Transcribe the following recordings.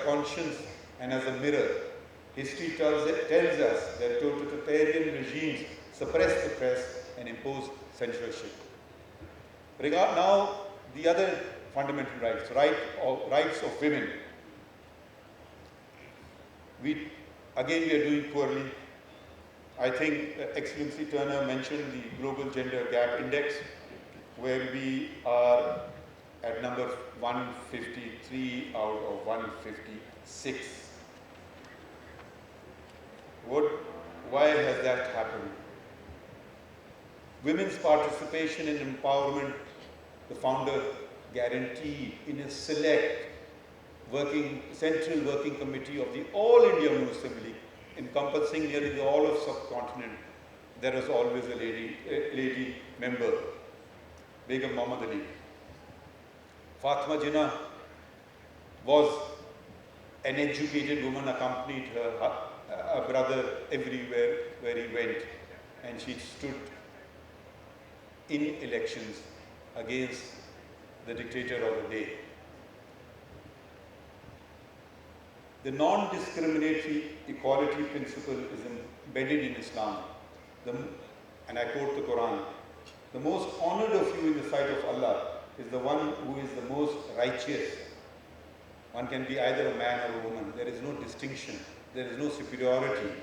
conscience and as a mirror. History tells us that totalitarian regimes suppress the press and impose censorship. Now, the other fundamental rights, rights of women. We are doing poorly. I think Excellency Turner mentioned the Global Gender Gap Index, where we are at number 153 out of 156. Why has that happened? Women's participation and empowerment, the founder guaranteed in a select central working committee of the All India Muslim League, encompassing nearly all of subcontinent. There was always a lady member, Begum Muhammad Ali. Fatima Jinnah was an educated woman, accompanied her brother everywhere where he went, and she stood in elections against the dictator of the day. The non-discriminatory equality principle is embedded in Islam. And I quote the Quran, "The most honored of you in the sight of Allah is the one who is the most righteous." One can be either a man or a woman. There is no distinction. There is no superiority.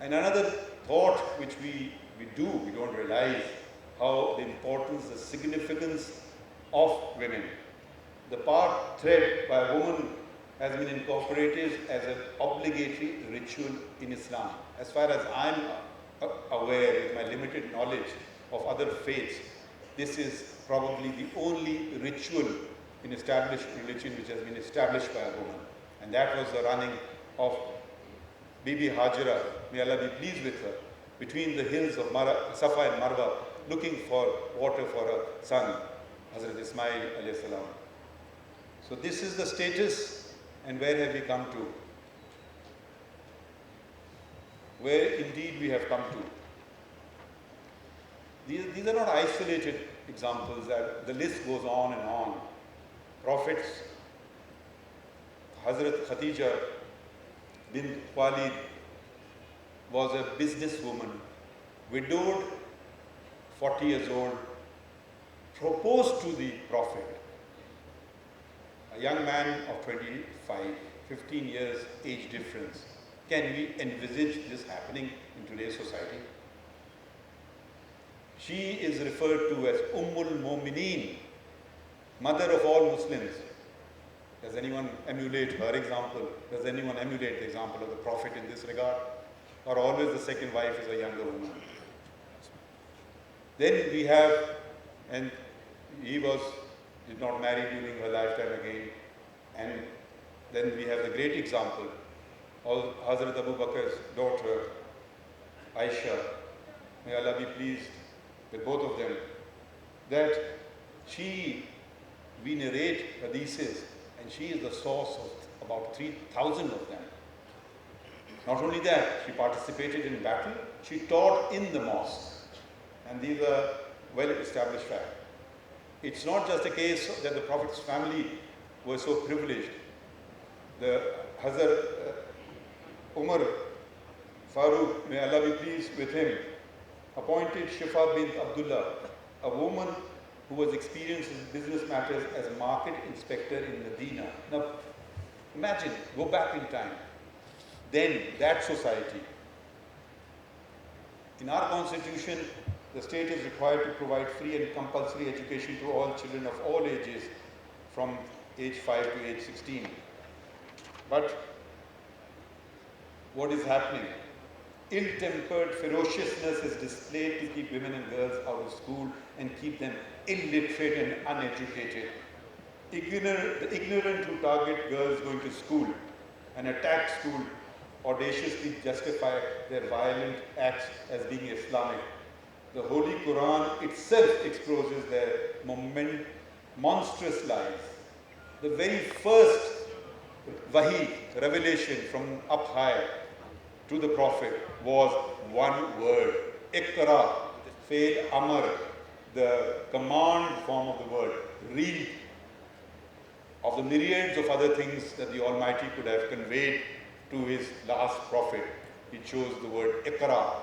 And another thought which we don't realize how the importance, the significance of women. The part thread by a woman has been incorporated as an obligatory ritual in Islam. As far as I'm aware, with my limited knowledge of other faiths, this is probably the only ritual in established religion which has been established by a woman. And that was the running of Bibi Hajra, may Allah be pleased with her, between the hills of Safa and Marwa, looking for water for her son, Hazrat Ismail alayhi salam. So this is the status, and where have we come to? Where indeed we have come to. These are not isolated examples, that the list goes on and on. Prophets, Hazrat Khadija bint Khuwailid was a businesswoman, widowed, 40 years old, proposed to the Prophet. A young man of 25, 15 years age difference. Can we envisage this happening in today's society? She is referred to as Ummul Mu'mineen, mother of all Muslims. Does anyone emulate her example? Does anyone emulate the example of the Prophet in this regard? Or always the second wife is a younger woman? Then we have, and he did not marry during her lifetime again. And then we have the great example of Hazrat Abu Bakr's daughter, Aisha. May Allah be pleased with both of them. That we narrate hadiths, and she is the source of about 3,000 of them. Not only that, she participated in battle, she taught in the mosque. And these are well-established facts. It's not just a case that the Prophet's family were so privileged. The Hazrat Umar Farooq, may Allah be pleased with him, appointed Shifa bint Abdullah, a woman who was experienced in business matters as a market inspector in Medina. Now, imagine, go back in time. Then, that society. In our constitution, the state is required to provide free and compulsory education to all children of all ages from age 5 to age 16. But what is happening? Ill-tempered ferociousness is displayed to keep women and girls out of school and keep them illiterate and uneducated. The ignorant who target girls going to school and attack school audaciously justify their violent acts as being Islamic. The Holy Quran itself exposes their monstrous lies. The very first wahi, revelation from up high to the Prophet was one word, Iqra, Fail Amar, the command form of the word, read. of the myriads of other things that the Almighty could have conveyed to his last prophet, he chose the word Iqra.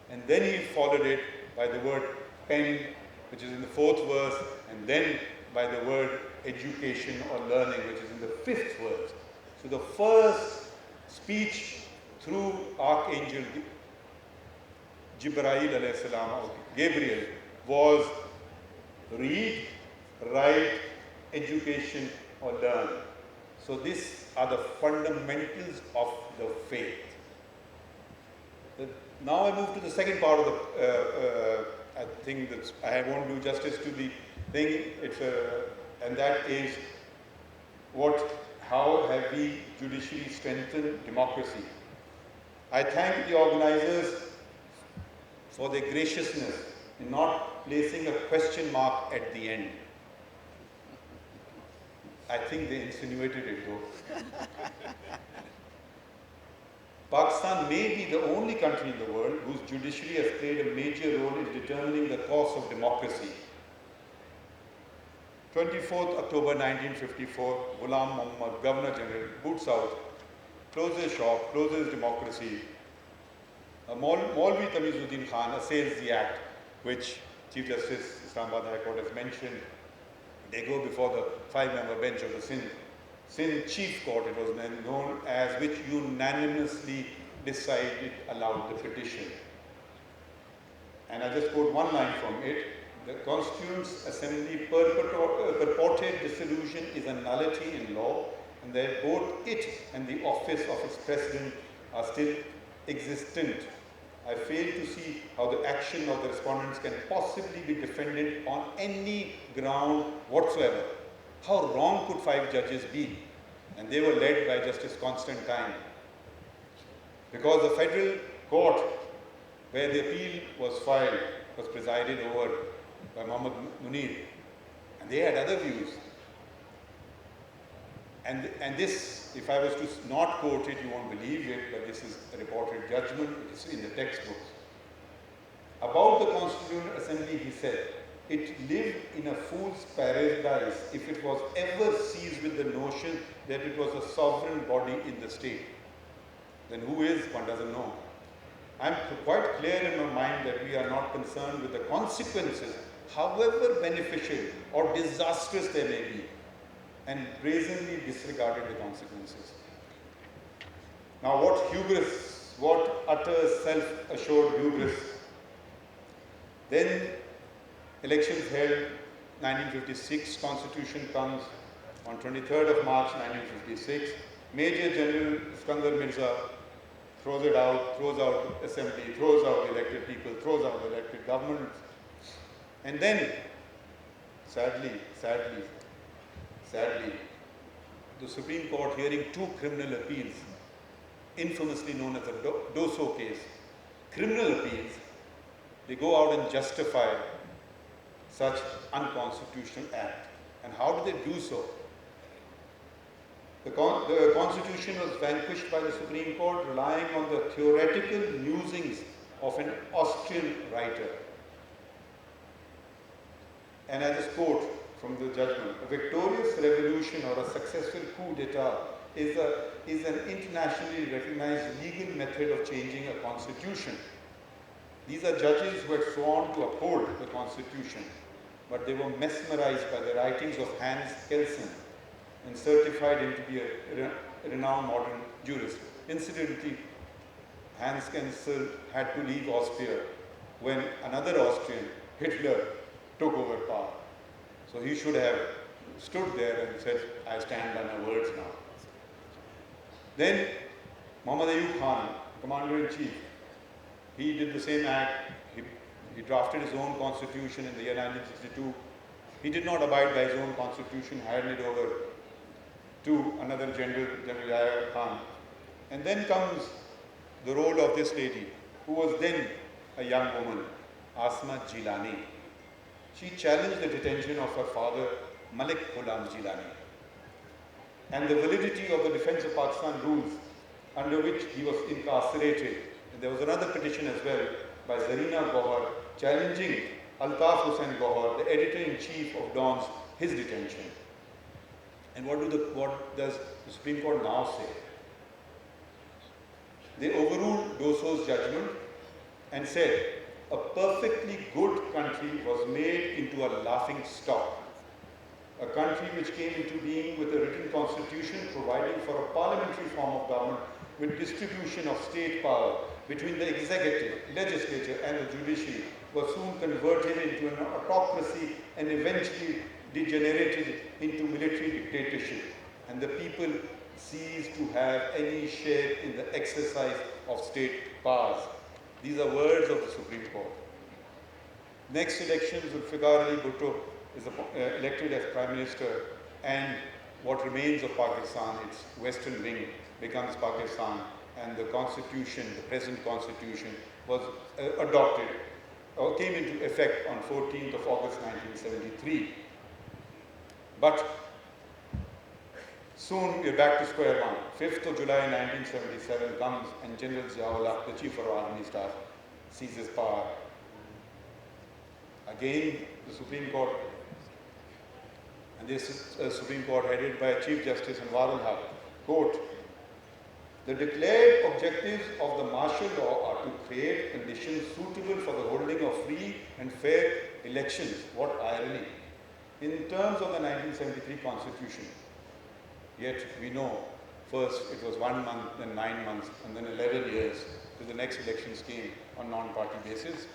And then he followed it by the word pen, which is in the 4th verse, and then by the word education or learning, which is in the 5th verse. So the first speech through Archangel Jibreel alayhi salam, or Gabriel, was read, write, education or learn. So these are the fundamentals of the faith. Now I move to the second part of the I think that I won't do justice to the thing, and that is how have we judicially strengthened democracy? I thank the organizers for their graciousness in not placing a question mark at the end. I think they insinuated it though. Pakistan may be the only country in the world whose judiciary has played a major role in determining the course of democracy. 24th October 1954, Ghulam Muhammad, Governor General, boots out, closes shop, closes democracy. Maulvi Tamizuddin Khan assails the act, which Chief Justice Islamabad High Court has mentioned. They go before the 5-member bench of the Sindh Chief Court, it was known as, which unanimously decided allowed the petition. And I just quote one line from it. The Constituent Assembly purported dissolution is a nullity in law, and that both it and the office of its president are still existent. I fail to see how the action of the respondents can possibly be defended on any ground whatsoever. How wrong could 5 judges be? And they were led by Justice Constantine. Because the federal court where the appeal was filed was presided over by Muhammad Munir. And they had other views. And this, if I was to not quote it, you won't believe it, but this is a reported judgment, it's in the textbooks. About the Constituent Assembly, he said, it lived in a fool's paradise if it was ever seized with the notion that it was a sovereign body in the state. Then who is? One doesn't know. I'm quite clear in my mind that we are not concerned with the consequences, however beneficial or disastrous they may be, and brazenly disregarded the consequences. Now what hubris, what utter self-assured hubris. Then elections held, 1956, Constitution comes on 23rd of March 1956. Major General Iskandar Mirza throws it out, throws out assembly, throws out elected people, throws out elected government. And then, sadly, the Supreme Court, hearing 2 criminal appeals, infamously known as the Doso case, criminal appeals, they go out and justify such unconstitutional act. And how do they do so? The Constitution was vanquished by the Supreme Court, relying on the theoretical musings of an Austrian writer. And I just quote from the judgment: a victorious revolution or a successful coup d'etat is an internationally recognized legal method of changing a constitution. These are judges who had sworn to uphold the Constitution, but they were mesmerized by the writings of Hans Kelsen and certified him to be a renowned modern jurist. Incidentally, Hans Kelsen had to leave Austria when another Austrian, Hitler, took over power. So he should have stood there and said, I stand by my words now. Then Muhammad Ayub Khan, Commander-in-Chief, he did the same act. He drafted his own constitution in the year 1962. He did not abide by his own constitution, handed it over to another General Yahya Khan. And then comes the role of this lady, who was then a young woman, Asma Jilani. She challenged the detention of her father, Malik Ghulam Jilani, and the validity of the Defense of Pakistan rules under which he was incarcerated. And there was another petition as well by Zarina Gohar challenging Altaf Hussain Gohar, the editor-in-chief of Dawn's, his detention. And what does the Supreme Court now say? They overruled Doso's judgment and said, a perfectly good country was made into a laughing stock. A country which came into being with a written constitution providing for a parliamentary form of government with distribution of state power between the executive, legislature and the judiciary was soon converted into an autocracy and eventually degenerated into military dictatorship, and the people ceased to have any share in the exercise of state powers. These are words of the Supreme Court. Next election, Zulfikar Ali Bhutto is elected as Prime Minister, and what remains of Pakistan, its western wing, becomes Pakistan, and the constitution, the present constitution, was adopted, or came into effect on 14th of August 1973. But soon we're back to square one. 5th of July 1977 comes, and General Ziaullah, the Chief of our Army Staff, seizes power. Again, the Supreme Court, and this is Supreme Court headed by Chief Justice Anwar al-Haq, quote, the declared objectives of the martial law are to create conditions suitable for the holding of free and fair elections. What irony. In terms of the 1973 Constitution, yet we know first it was 1 month, then 9 months, and then 11 years till the next elections came on non-party basis.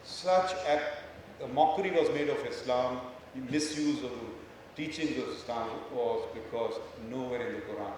Such a mockery was made of Islam, the misuse of the teachings of Islam was because nowhere in the Quran